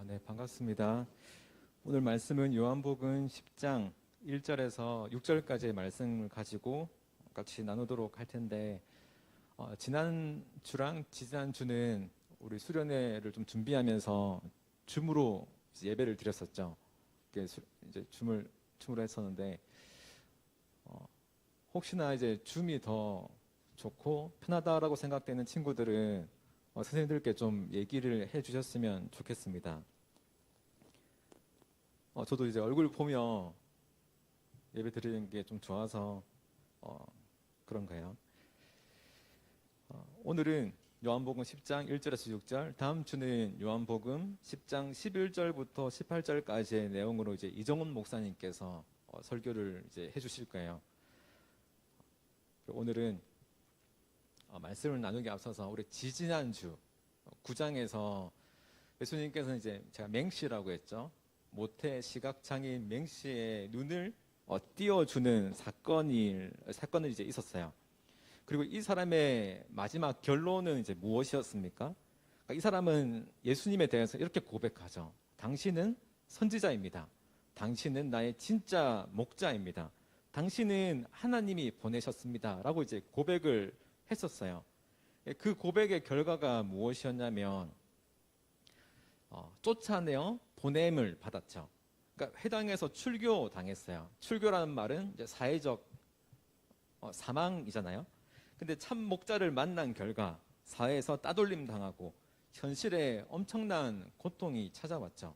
네, 반갑습니다. 오늘 말씀은 요한복음 10장 1절에서 6절까지의 말씀을 가지고 같이 나누도록 할 텐데, 지난 주랑 지난 주는 우리 수련회를 좀 준비하면서 줌으로 이제 예배를 드렸었죠. 이제 줌으로 했었는데, 혹시나 이제 줌이 더 좋고 편하다라고 생각되는 친구들은 선생님들께 좀 얘기를 해주셨으면 좋겠습니다. 저도 이제 얼굴 보며 예배 드리는 게 좀 좋아서 그런가요? 오늘은 요한복음 10장 1절에서 6절, 다음 주는 요한복음 10장 11절부터 18절까지의 내용으로 이제 이정훈 목사님께서 설교를 이제 해주실 거예요. 오늘은 말씀을 나누기 앞서서 우리 지지난주 9장에서 예수님께서는 이제 제가 맹씨라고 했죠. 모태 시각장애인 맹씨의 눈을 띄워주는 사건을 이제 있었어요. 그리고 이 사람의 마지막 결론은 이제 무엇이었습니까? 그러니까 이 사람은 예수님에 대해서 이렇게 고백하죠. 당신은 선지자입니다. 당신은 나의 진짜 목자입니다. 당신은 하나님이 보내셨습니다. 라고 이제 고백을 했었어요. 그 고백의 결과가 무엇이었냐면 쫓아내어 보냄을 받았죠. 그러니까 회당에서 출교당했어요. 출교라는 말은 이제 사회적 사망이잖아요. 근데 참 목자를 만난 결과 사회에서 따돌림 당하고 현실에 엄청난 고통이 찾아왔죠.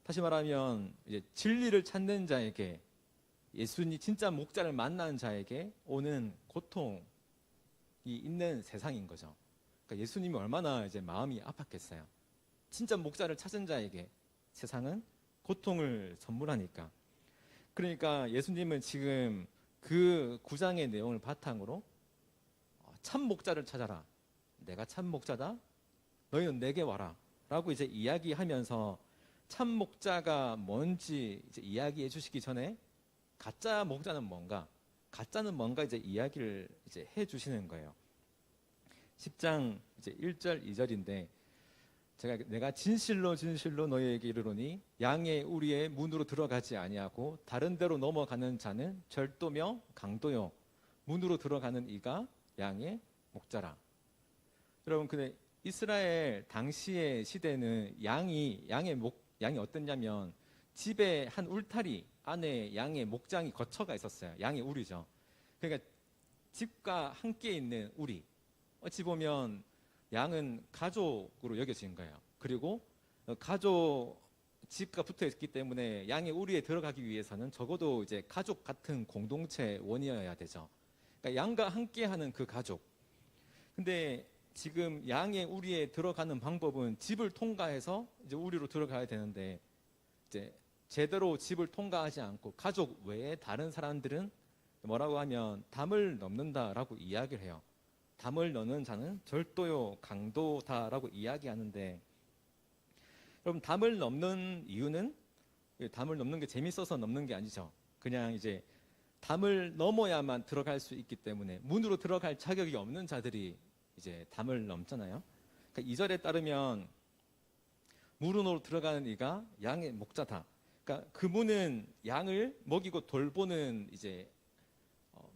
다시 말하면 이제 진리를 찾는 자에게, 예수님 진짜 목자를 만난 자에게 오는 고통이 있는 세상인 거죠. 그러니까 예수님이 얼마나 이제 마음이 아팠겠어요. 진짜 목자를 찾은 자에게 세상은 고통을 선물하니까. 그러니까 예수님은 지금 그 9장의 내용을 바탕으로 참 목자를 찾아라. 내가 참 목자다. 너희는 내게 와라. 라고 이제 이야기하면서 참 목자가 뭔지 이제 이야기해 주시기 전에 가짜 목자는 뭔가, 가짜는 뭔가 이제 이야기를 이제 해 주시는 거예요. 10장 이제 1절 2절인데, 내가 진실로 진실로 너희에게 이르노니 양의 우리의 문으로 들어가지 아니하고 다른 데로 넘어가는 자는 절도며 강도요, 문으로 들어가는 이가 양의 목자라. 여러분, 근데 이스라엘 당시의 시대는 양이 어땠냐면 집에 한 울타리 안에 양의 목장이 거처가 있었어요. 양의 우리죠. 그러니까 집과 함께 있는 우리. 어찌 보면 양은 가족으로 여겨진 거예요. 그리고 가족 집과 붙어 있기 때문에 양의 우리에 들어가기 위해서는 적어도 이제 가족 같은 공동체 원이어야 되죠. 그러니까 양과 함께하는 그 가족. 근데 지금 양의 우리에 들어가는 방법은 집을 통과해서 이제 우리로 들어가야 되는데, 이제 제대로 집을 통과하지 않고 가족 외에 다른 사람들은 뭐라고 하면 담을 넘는다라고 이야기를 해요. 담을 넘는 자는 절도요, 강도다라고 이야기하는데, 여러분, 담을 넘는 이유는 담을 넘는 게 재밌어서 넘는 게 아니죠. 그냥 이제 담을 넘어야만 들어갈 수 있기 때문에 문으로 들어갈 자격이 없는 자들이 이제 담을 넘잖아요. 그러니까 2절에 따르면 문으로 들어가는 이가 양의 목자다. 그러니까 그 문은 양을 먹이고 돌보는 이제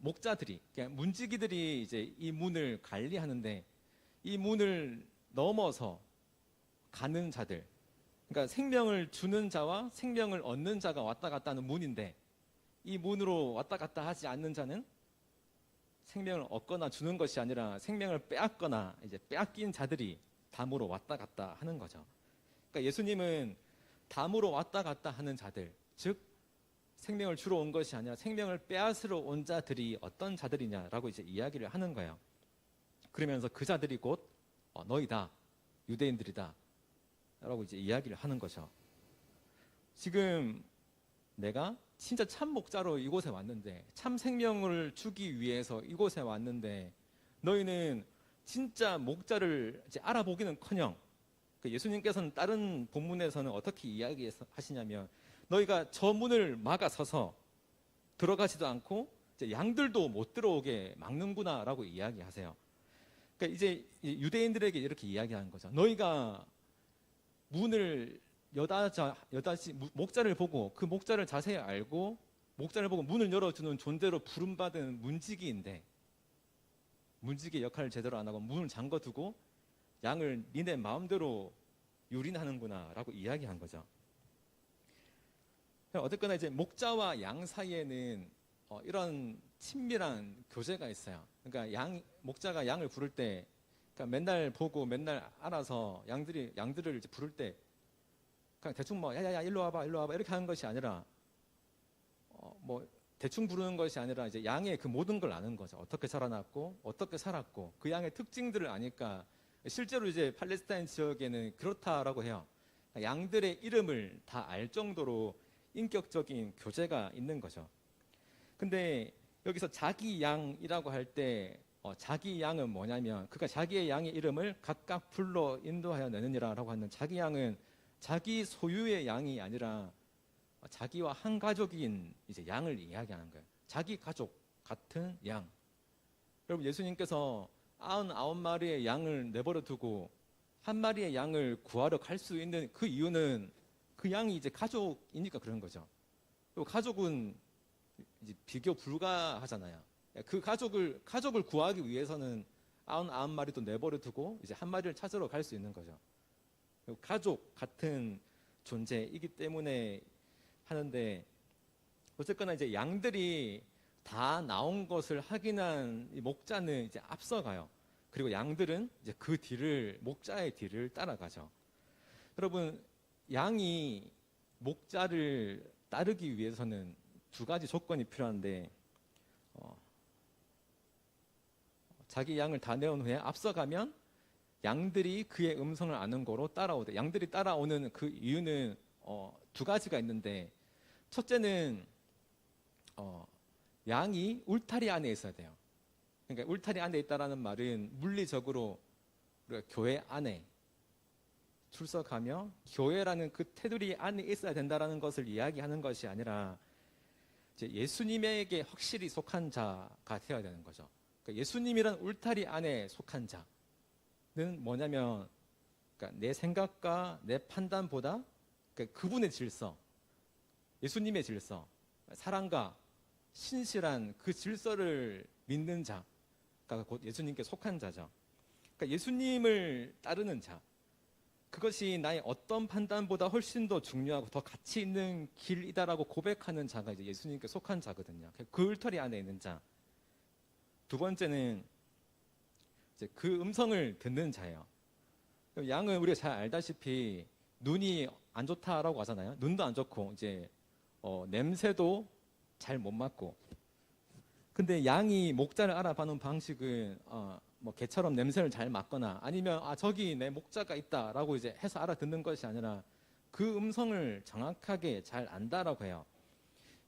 목자들이, 그냥 문지기들이 이제 이 문을 관리하는데, 이 문을 넘어서 가는 자들, 그러니까 생명을 주는 자와 생명을 얻는 자가 왔다 갔다 하는 문인데, 이 문으로 왔다 갔다 하지 않는 자는 생명을 얻거나 주는 것이 아니라 생명을 빼앗거나 이제 빼앗긴 자들이 담으로 왔다 갔다 하는 거죠. 그러니까 예수님은 담으로 왔다 갔다 하는 자들, 즉 생명을 주러 온 것이 아니라 생명을 빼앗으러 온 자들이 어떤 자들이냐라고 이제 이야기를 하는 거예요. 그러면서 그 자들이 곧 너희다, 유대인들이다 라고 이제 이야기를 하는 거죠. 지금 내가 진짜 참 목자로 이곳에 왔는데, 참 생명을 주기 위해서 이곳에 왔는데, 너희는 진짜 목자를 이제 알아보기는커녕, 예수님께서는 다른 본문에서는 어떻게 이야기하시냐면, 너희가 저 문을 막아서서 들어가지도 않고 이제 양들도 못 들어오게 막는구나라고 이야기하세요. 그러니까 이제 유대인들에게 이렇게 이야기하는 거죠. 너희가 문을 여다시 목자를 보고 그 목자를 자세히 알고 목자를 보고 문을 열어주는 존재로 부름받은 문지기인데 문지기 역할을 제대로 안 하고 문을 잠궈두고 양을 니네 마음대로 유린하는구나 라고 이야기한 거죠. 어쨌거나 이제 목자와 양 사이에는 이런 친밀한 교제가 있어요. 그러니까 목자가 양을 부를 때 그러니까 맨날 보고 맨날 알아서 양들을 이제 부를 때 그냥 대충 뭐 야야야 일로 와봐 이렇게 하는 것이 아니라 뭐 대충 부르는 것이 아니라 이제 양의 그 모든 걸 아는 거죠. 어떻게 자라났고 어떻게 살았고 그 양의 특징들을 아니까 실제로 이제 팔레스타인 지역에는 그렇다라고 해요. 양들의 이름을 다 알 정도로 인격적인 교제가 있는 거죠. 근데 여기서 자기 양이라고 할 때 자기 양은 뭐냐면 그가 자기의 양의 이름을 각각 불러 인도하여 내느니라라고 하는 자기 양은 자기 소유의 양이 아니라 자기와 한 가족인 이제 양을 이야기하는 거예요. 자기 가족 같은 양. 여러분 예수님께서 99마리의 양을 내버려 두고 한 마리의 양을 구하러 갈 수 있는 그 이유는 그 양이 이제 가족이니까 그런 거죠. 그리고 가족은 이제 비교 불가하잖아요. 그 가족을 구하기 위해서는 99마리도 내버려 두고 이제 한 마리를 찾으러 갈 수 있는 거죠. 가족 같은 존재이기 때문에 하는데 어쨌거나 이제 양들이 다 나온 것을 확인한 이 목자는 이제 앞서가요. 그리고 양들은 이제 그 뒤를 목자의 뒤를 따라가죠. 여러분 양이 목자를 따르기 위해서는 두 가지 조건이 필요한데 자기 양을 다 내온 후에 앞서가면 양들이 그의 음성을 아는 거로 따라오대. 양들이 따라오는 그 이유는 두 가지가 있는데 첫째는 양이 울타리 안에 있어야 돼요. 그러니까 울타리 안에 있다라는 말은 물리적으로 우리가 교회 안에 출석하며 교회라는 그 테두리 안에 있어야 된다라는 것을 이야기하는 것이 아니라 이제 예수님에게 확실히 속한 자가 되어야 되는 거죠. 그러니까 예수님이란 울타리 안에 속한 자는 뭐냐면 그러니까 내 생각과 내 판단보다 그러니까 그분의 질서, 예수님의 질서, 사랑과 신실한 그 질서를 믿는 자가 곧 예수님께 속한 자죠. 그러니까 예수님을 따르는 자, 그것이 나의 어떤 판단보다 훨씬 더 중요하고 더 가치 있는 길이다라고 고백하는 자가 이제 예수님께 속한 자거든요. 그 울타리 안에 있는 자. 두 번째는 이제 그 음성을 듣는 자예요. 양은 우리가 잘 알다시피 눈이 안 좋다라고 하잖아요. 눈도 안 좋고 이제 냄새도 잘 못 맡고. 근데 양이 목자를 알아봐는 방식은 뭐 개처럼 냄새를 잘 맡거나 아니면 저기 내 목자가 있다라고 이제 해서 알아듣는 것이 아니라 그 음성을 정확하게 잘 안다라고 해요.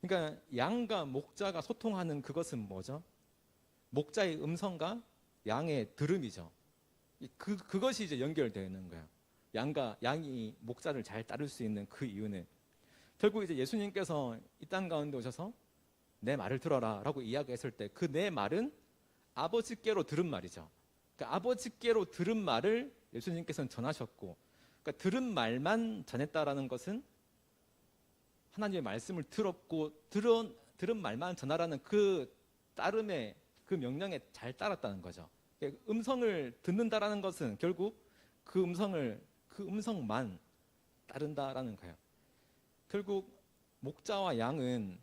그러니까 양과 목자가 소통하는 그것은 뭐죠? 목자의 음성과 양의 들음이죠. 그것이 이제 연결되는 거예요. 양이 목자를 잘 따를 수 있는 그 이유는 결국 이제 예수님께서 이 땅 가운데 오셔서 내 말을 들어라 라고 이야기했을 때 그 내 말은 아버지께로 들은 말이죠. 그러니까 아버지께로 들은 말을 예수님께서는 전하셨고 그러니까 들은 말만 전했다라는 것은 하나님의 말씀을 들었고 들은 말만 전하라는 그 따름의 그 명령에 잘 따랐다는 거죠. 그러니까 음성을 듣는다라는 것은 결국 그 음성만 따른다라는 거예요. 결국 목자와 양은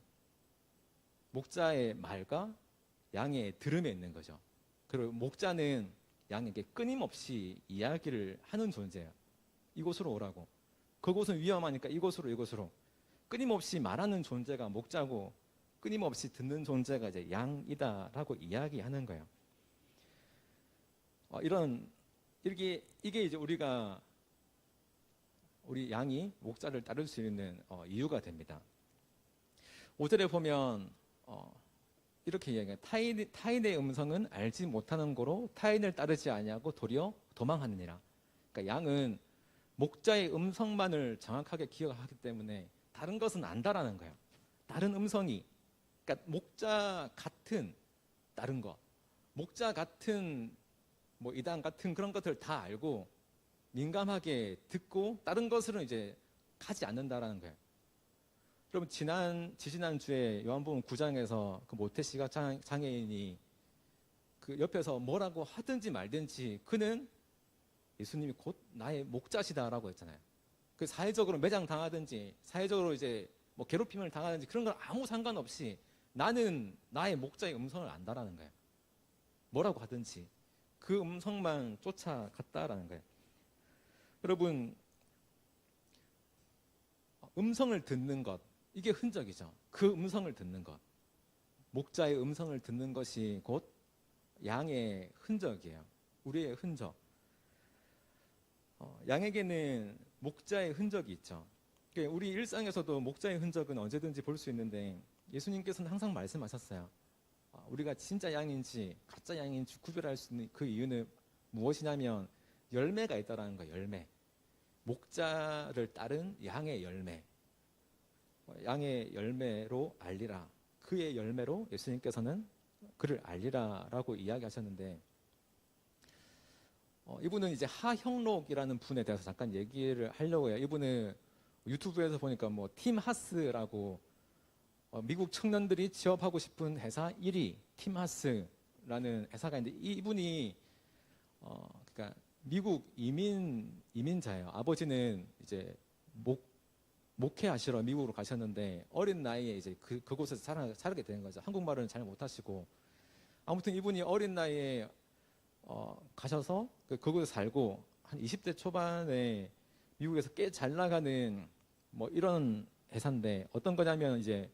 목자의 말과 양의 들음에 있는 거죠. 그리고 목자는 양에게 끊임없이 이야기를 하는 존재예요. 이곳으로 오라고. 그곳은 위험하니까 이곳으로. 끊임없이 말하는 존재가 목자고 끊임없이 듣는 존재가 이제 양이다라고 이야기하는 거예요. 이게 이제 우리 양이 목자를 따를 수 있는 이유가 됩니다. 5절에 보면 이렇게 이야기해요. 타인의 음성은 알지 못하는 거로 타인을 따르지 아니하고 도리어 도망하느니라. 그러니까 양은 목자의 음성만을 정확하게 기억하기 때문에 다른 것은 안다라는 거예요. 다른 음성이 그러니까 목자 같은 다른 거, 목자 같은 뭐 이단 같은 그런 것들 다 알고 민감하게 듣고 다른 것으로는 이제 가지 않는다라는 거예요. 여러분 지지난 주에 요한복음 9장에서 그 모태시각 장애인이 그 옆에서 뭐라고 하든지 말든지 그는 예수님이 곧 나의 목자시다라고 했잖아요. 그 사회적으로 매장 당하든지 사회적으로 이제 뭐 괴롭힘을 당하든지 그런 건 아무 상관없이 나는 나의 목자의 음성을 안다라는 거예요. 뭐라고 하든지 그 음성만 쫓아갔다라는 거예요. 여러분, 음성을 듣는 것, 이게 흔적이죠. 그 음성을 듣는 것, 목자의 음성을 듣는 것이 곧 양의 흔적이에요. 우리의 흔적. 양에게는 목자의 흔적이 있죠. 그러니까 우리 일상에서도 목자의 흔적은 언제든지 볼 수 있는데 예수님께서는 항상 말씀하셨어요. 우리가 진짜 양인지 가짜 양인지 구별할 수 있는 그 이유는 무엇이냐면 열매가 있다라는 거예요. 열매. 목자를 따른 양의 열매. 양의 열매로 알리라. 그의 열매로 예수님께서는 그를 알리라라고 이야기하셨는데 이분은 이제 하형록이라는 분에 대해서 잠깐 얘기를 하려고 해요. 이분은 유튜브에서 보니까 뭐 팀 하스라고 미국 청년들이 취업하고 싶은 회사 1위 팀 하스라는 회사가 있는데 이분이 그러니까 미국 이민자예요. 아버지는 이제 목회하시러 미국으로 가셨는데 어린 나이에 이제 그곳에서 자라게 되는 거죠. 한국말은 잘 못하시고 아무튼 이분이 어린 나이에 가셔서 그곳에 살고 한 20대 초반에 미국에서 꽤 잘 나가는 뭐 이런 회사인데 어떤 거냐면 이제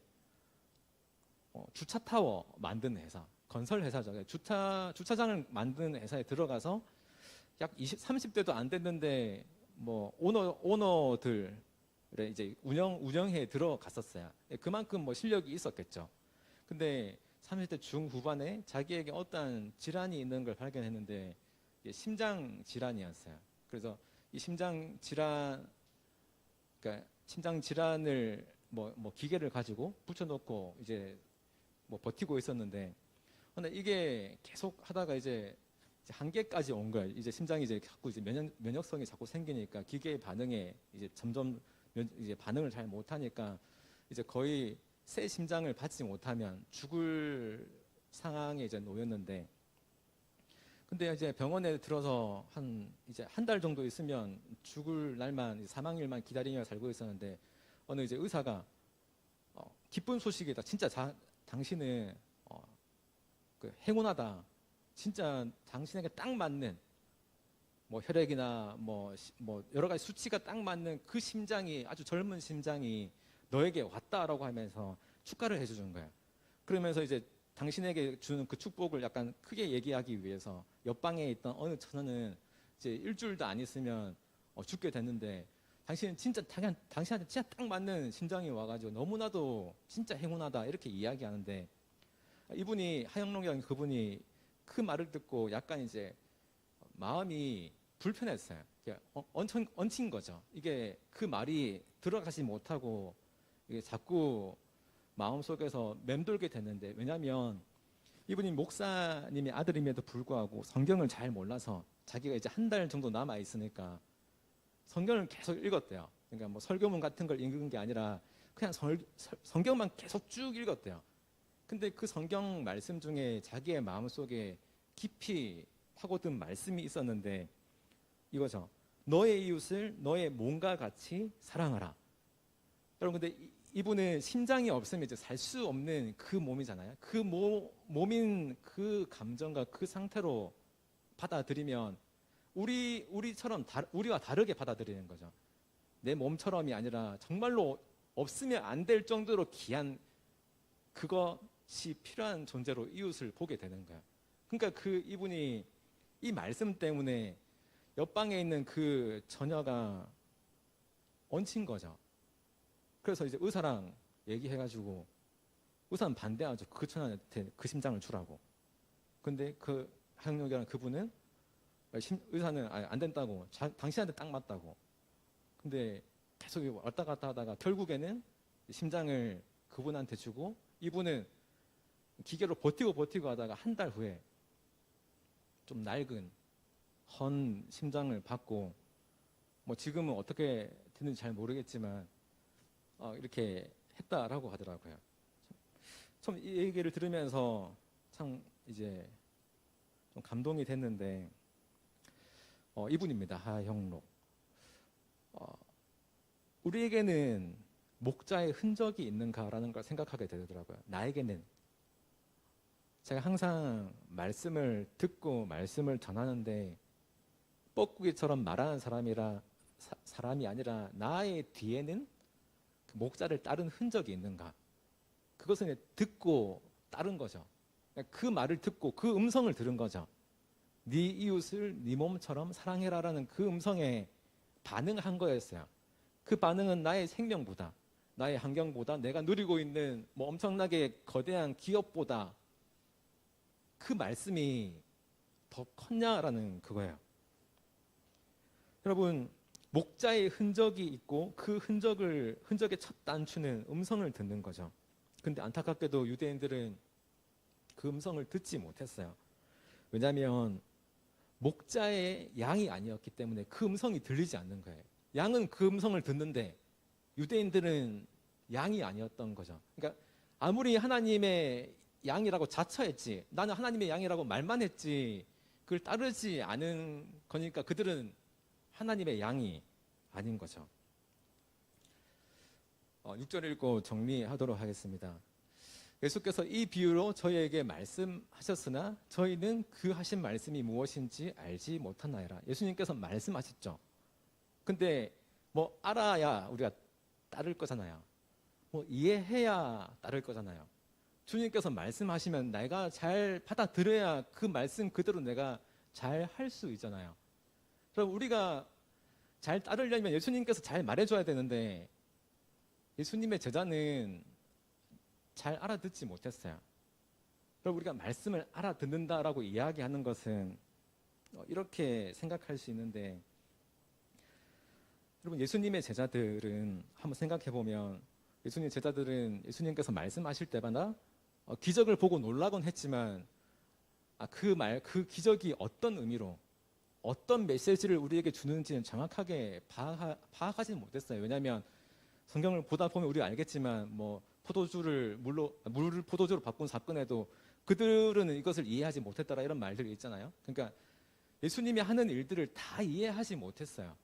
주차 타워 만드는 회사, 건설 회사죠. 주차장을 만드는 회사에 들어가서 약 30대도 안 됐는데 뭐 오너들의 이제 운영에 들어갔었어요. 그만큼 뭐 실력이 있었겠죠. 근데 30대 중후반에 자기에게 어떠한 질환이 있는 걸 발견했는데 심장 질환이었어요. 그래서 이 심장 질환을 뭐 기계를 가지고 붙여놓고 이제 뭐 버티고 있었는데, 근데 이게 계속 하다가 이제 한계까지 온 거예요. 이제 심장이 이제 자꾸 이제 면역성이 자꾸 생기니까 기계의 반응에 이제 점점 이제 반응을 잘 못하니까 이제 거의 새 심장을 받지 못하면 죽을 상황에 이제 놓였는데, 근데 이제 병원에 들어서 이제 한 달 정도 있으면 죽을 날만 사망일만 기다리며 살고 있었는데 어느 이제 의사가 기쁜 소식이다. 진짜 당신은 그 행운하다. 진짜 당신에게 딱 맞는 뭐 혈액이나 뭐 여러 가지 수치가 딱 맞는 그 심장이 아주 젊은 심장이 너에게 왔다라고 하면서 축하를 해주는 거예요. 그러면서 이제 당신에게 주는 그 축복을 약간 크게 얘기하기 위해서 옆방에 있던 어느 처녀는 이제 일주일도 안 있으면 죽게 됐는데 당신은 진짜 당신한테 진짜 딱 맞는 심장이 와가지고 너무나도 진짜 행운하다 이렇게 이야기하는데 이분이 하영롱이라는 그분이 그 말을 듣고 약간 이제 마음이 불편했어요. 얹힌 거죠. 이게 그 말이 들어가지 못하고 이게 자꾸 마음속에서 맴돌게 됐는데, 왜냐하면 이분이 목사님의 아들임에도 불구하고 성경을 잘 몰라서 자기가 이제 한 달 정도 남아 있으니까 성경을 계속 읽었대요. 그러니까 뭐 설교문 같은 걸 읽은 게 아니라 그냥 성경만 계속 쭉 읽었대요. 근데 그 성경 말씀 중에 자기의 마음속에 깊이 파고든 말씀이 있었는데 이거죠. 너의 이웃을 너의 몸과 같이 사랑하라. 여러분, 근데 이분은 심장이 없으면 이제 살 수 없는 그 몸이잖아요. 그 몸인 그 감정과 그 상태로 받아들이면 우리와 다르게 받아들이는 거죠. 내 몸처럼이 아니라 정말로 없으면 안 될 정도로 귀한 그것이 필요한 존재로 이웃을 보게 되는 거예요. 그러니까 이분이 이 말씀 때문에 옆방에 있는 그 처녀가 얹힌 거죠. 그래서 이제 의사랑 얘기해가지고 의사는 반대하죠. 그 처녀한테 그 심장을 주라고. 근데 그 하영록이라는 그분은 의사는 안 된다고, 당신한테 딱 맞다고. 근데 계속 왔다 갔다 하다가 결국에는 심장을 그분한테 주고 이분은 기계로 버티고 하다가 한 달 후에 좀 낡은 헌 심장을 받고 뭐 지금은 어떻게 됐는지 잘 모르겠지만 이렇게 했다라고 하더라고요. 참 이 얘기를 들으면서 참 이제 좀 감동이 됐는데 이분입니다. 하형록. 우리에게는 목자의 흔적이 있는가라는 걸 생각하게 되더라고요. 나에게는. 제가 항상 말씀을 듣고 말씀을 전하는데 뻐꾸기처럼 말하는 사람이 아니라 나의 뒤에는 그 목자를 따른 흔적이 있는가? 그것은 듣고 따른 거죠. 그 말을 듣고 그 음성을 들은 거죠. 네 이웃을 네 몸처럼 사랑해라라는 그 음성에 반응한 거였어요. 그 반응은 나의 생명보다, 나의 환경보다, 내가 누리고 있는 뭐 엄청나게 거대한 기업보다 그 말씀이 더 컸냐라는 그거예요. 여러분, 목자의 흔적이 있고 그 흔적의 첫 단추는 음성을 듣는 거죠. 근데 안타깝게도 유대인들은 그 음성을 듣지 못했어요. 왜냐하면 목자의 양이 아니었기 때문에 그 음성이 들리지 않는 거예요. 양은 그 음성을 듣는데 유대인들은 양이 아니었던 거죠. 그러니까 아무리 하나님의 양이라고 자처했지, 나는 하나님의 양이라고 말만 했지, 그걸 따르지 않은 거니까 그들은 하나님의 양이 아닌 거죠. 6절 읽고 정리하도록 하겠습니다. 예수께서 이 비유로 저희에게 말씀하셨으나 저희는 그 하신 말씀이 무엇인지 알지 못하나이다. 예수님께서 말씀하셨죠. 근데 뭐 알아야 우리가 따를 거잖아요. 뭐 이해해야 따를 거잖아요. 주님께서 말씀하시면 내가 잘 받아들여야 그 말씀 그대로 내가 잘 할 수 있잖아요. 그럼 우리가 잘 따르려면 예수님께서 잘 말해줘야 되는데 예수님의 제자는 잘 알아듣지 못했어요. 그럼 우리가 말씀을 알아듣는다라고 이야기하는 것은 이렇게 생각할 수 있는데, 여러분, 예수님의 제자들은 한번 생각해 보면 예수님 제자들은 예수님께서 말씀하실 때마다 기적을 보고 놀라곤 했지만 그 기적이 어떤 의미로 어떤 메시지를 우리에게 주는지는 정확하게 파악하지 못했어요. 왜냐하면 성경을 보다 보면 우리가 알겠지만 뭐 물을 포도주로 바꾼 사건에도 그들은 이것을 이해하지 못했더라 이런 말들이 있잖아요. 그러니까 예수님이 하는 일들을 다 이해하지 못했어요.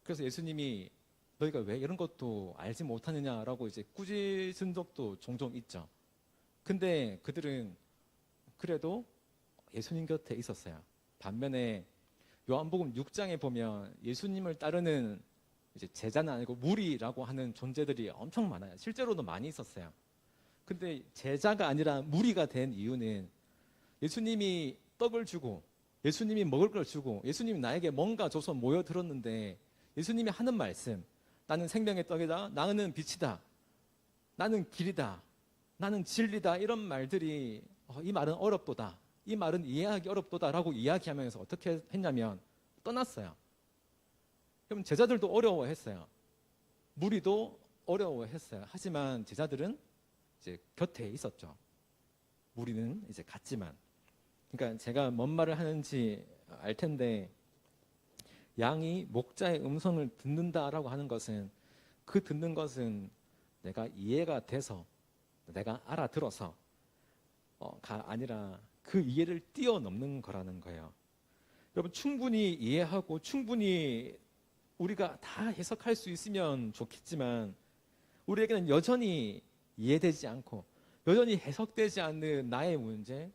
그래서 예수님이 너희가 왜 이런 것도 알지 못하느냐라고 이제 꾸짖은 적도 종종 있죠. 근데 그들은 그래도 예수님 곁에 있었어요. 반면에 요한복음 6장에 보면 예수님을 따르는 이제 제자는 아니고 무리라고 하는 존재들이 엄청 많아요. 실제로도 많이 있었어요. 근데 제자가 아니라 무리가 된 이유는 예수님이 떡을 주고 예수님이 먹을 걸 주고 예수님이 나에게 뭔가 줘서 모여들었는데 예수님이 하는 말씀, 나는 생명의 떡이다, 나는 빛이다, 나는 길이다, 나는 진리다, 이런 말들이 이 말은 어렵도다, 이 말은 이해하기 어렵도다라고 이야기하면서 어떻게 했냐면 떠났어요. 그럼 제자들도 어려워했어요. 무리도 어려워했어요. 하지만 제자들은 이제 곁에 있었죠. 무리는 이제 갔지만. 그러니까 제가 뭔 말을 하는지 알 텐데, 양이 목자의 음성을 듣는다라고 하는 것은 그 듣는 것은 내가 이해가 돼서 내가 알아들어서 가 아니라 그 이해를 뛰어넘는 거라는 거예요. 여러분, 충분히 이해하고 충분히 우리가 다 해석할 수 있으면 좋겠지만 우리에게는 여전히 이해되지 않고 여전히 해석되지 않는 나의 문제,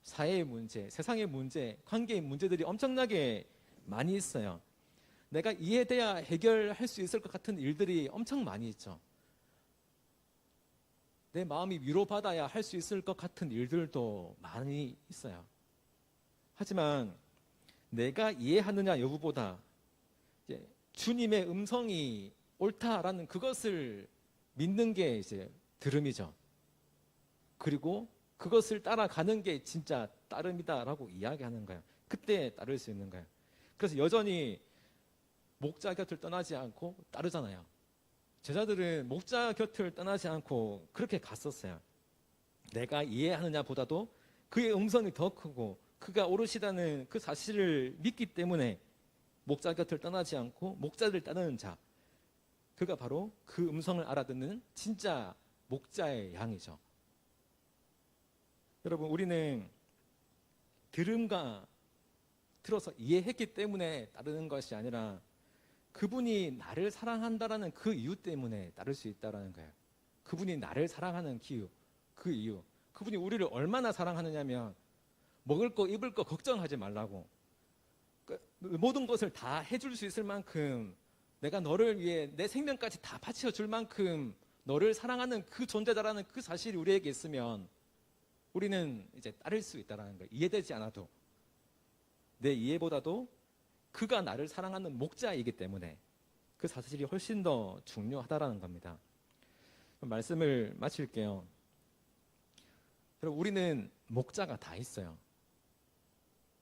사회의 문제, 세상의 문제, 관계의 문제들이 엄청나게 많이 있어요. 내가 이해돼야 해결할 수 있을 것 같은 일들이 엄청 많이 있죠. 내 마음이 위로받아야 할 수 있을 것 같은 일들도 많이 있어요. 하지만 내가 이해하느냐 여부보다 이제 주님의 음성이 옳다라는 그것을 믿는 게 이제 들음이죠. 그리고 그것을 따라가는 게 진짜 따름이다라고 이야기하는 거예요. 그때 따를 수 있는 거예요. 그래서 여전히 목자 곁을 떠나지 않고 따르잖아요. 제자들은 목자 곁을 떠나지 않고 그렇게 갔었어요. 내가 이해하느냐 보다도 그의 음성이 더 크고 그가 오르시다는 그 사실을 믿기 때문에 목자 곁을 떠나지 않고 목자를 따르는 자, 그가 바로 그 음성을 알아듣는 진짜 목자의 양이죠. 여러분, 우리는 들음과 들어서 이해했기 때문에 따르는 것이 아니라 그분이 나를 사랑한다라는 그 이유 때문에 따를 수 있다라는 거예요. 그분이 나를 사랑하는 그 이유. 그분이 우리를 얼마나 사랑하느냐면 먹을 거 입을 거 걱정하지 말라고, 모든 것을 다 해줄 수 있을 만큼, 내가 너를 위해 내 생명까지 다 바쳐줄 만큼 너를 사랑하는 그 존재다라는 그 사실이 우리에게 있으면 우리는 이제 따를 수 있다는 거예요. 이해되지 않아도, 내 이해보다도 그가 나를 사랑하는 목자이기 때문에 그 사실이 훨씬 더 중요하다라는 겁니다. 말씀을 마칠게요. 여러분, 우리는 목자가 다 있어요.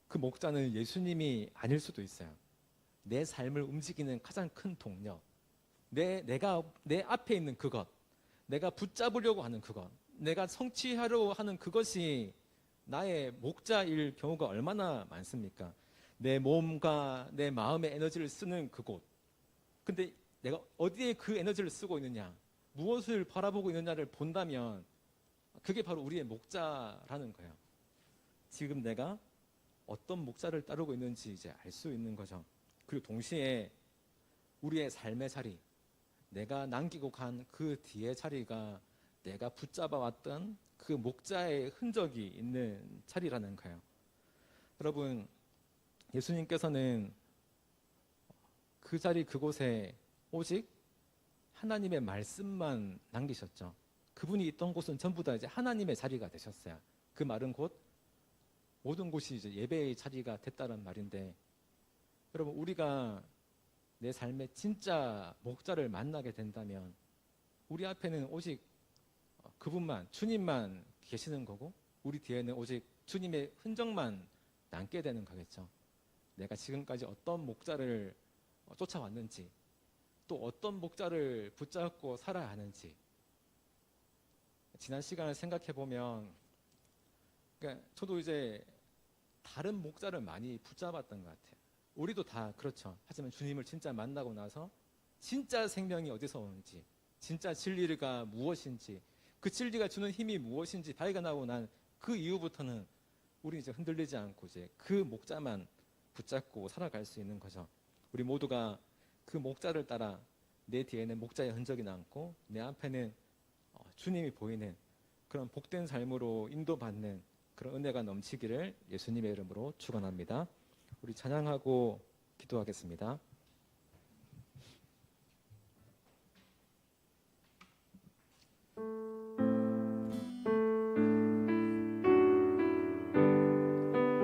그 목자는 예수님이 아닐 수도 있어요. 내 삶을 움직이는 가장 큰 동력, 내 앞에 있는 그것, 내가 붙잡으려고 하는 그것, 내가 성취하려고 하는 그것이 나의 목자일 경우가 얼마나 많습니까? 내 몸과 내 마음의 에너지를 쓰는 그곳. 근데 내가 어디에 그 에너지를 쓰고 있느냐, 무엇을 바라보고 있느냐를 본다면 그게 바로 우리의 목자라는 거예요. 지금 내가 어떤 목자를 따르고 있는지 이제 알 수 있는 거죠. 그리고 동시에 우리의 삶의 자리, 내가 남기고 간 그 뒤의 자리가 내가 붙잡아 왔던 그 목자의 흔적이 있는 자리라는 거예요. 여러분, 예수님께서는 그 자리 그곳에 오직 하나님의 말씀만 남기셨죠. 그분이 있던 곳은 전부 다 이제 하나님의 자리가 되셨어요. 그 말은 곧 모든 곳이 이제 예배의 자리가 됐다는 말인데, 여러분, 우리가 내 삶의 진짜 목자를 만나게 된다면 우리 앞에는 오직 그분만, 주님만 계시는 거고, 우리 뒤에는 오직 주님의 흔적만 남게 되는 거겠죠. 내가 지금까지 어떤 목자를 쫓아왔는지, 또 어떤 목자를 붙잡고 살아야 하는지, 지난 시간을 생각해 보면, 그러니까 저도 이제 다른 목자를 많이 붙잡았던 것 같아요. 우리도 다 그렇죠. 하지만 주님을 진짜 만나고 나서 진짜 생명이 어디서 오는지, 진짜 진리가 무엇인지, 그 진리가 주는 힘이 무엇인지 발견하고 난 그 이후부터는 우리 이제 흔들리지 않고 이제 그 목자만 붙잡고 살아갈 수 있는 거죠. 우리 모두가 그 목자를 따라 내 뒤에는 목자의 흔적이 남고 내 앞에는 주님이 보이는 그런 복된 삶으로 인도받는 그런 은혜가 넘치기를 예수님의 이름으로 축원합니다. 우리 찬양하고 기도하겠습니다.